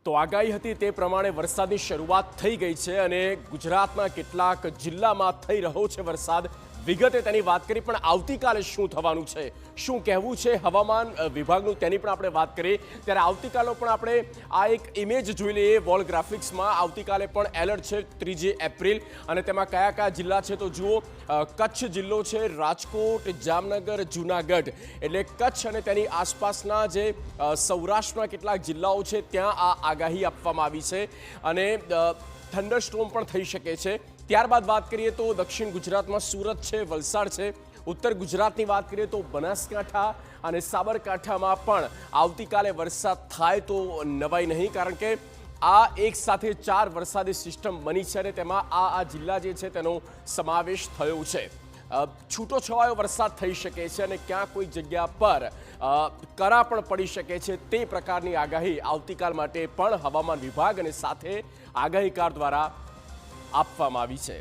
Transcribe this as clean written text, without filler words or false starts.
તો આગાહી હતી તે પ્રમાણે વરસાદની શરૂઆત થઈ ગઈ છે અને ગુજરાતના કેટલાક જિલ્લામાં થઈ રહ્યો છે વરસાદ। વિગતે તેની વાત કરી, પણ આવતીકાલે શું થવાનું છે, શું કહેવું છે હવામાન વિભાગનું, તેની પણ આપણે વાત કરીએ। ત્યારે આવતીકાલે પણ આપણે આ એક ઇમેજ જોઈ લઈએ વોલ ગ્રાફિક્સમાં। આવતીકાલે પણ એલર્ટ છે 3 એપ્રિલ અને તેમાં કયા કયા જિલ્લા છે તો જુઓ, કચ્છ જિલ્લો છે, રાજકોટ, જામનગર, જૂનાગઢ, એટલે કચ્છ અને તેની આસપાસના જે સૌરાષ્ટ્રના કેટલાક જિલ્લાઓ છે ત્યાં આ આગાહી આપવામાં આવી છે અને થંડરસ્ટોર્મ પણ થઈ શકે છે। ત્યારબાદ વાત કરીએ તો દક્ષિણ ગુજરાતમાં સુરત છે, વલસાડ છે। ઉત્તર ગુજરાતની વાત કરીએ તો બનાસકાંઠા અને સાબરકાંઠામાં પણ આવતીકાલે વરસાદ થાય તો નવાઈ નહીં, કારણ કે આ એક સાથે 4 વરસાદી સિસ્ટમ બની છે અને તેમાં આ જિલ્લા જે છે તેનો સમાવેશ થયો છે। છૂટો છવાયો વરસાદ થઈ શકે છે અને ક્યાં કોઈ જગ્યા પર કરા પણ પડી શકે છે, તે પ્રકારની આગાહી આવતીકાલ માટે પણ હવામાન વિભાગ અને સાથે આગાહીકાર દ્વારા આપવામાં આવી છે।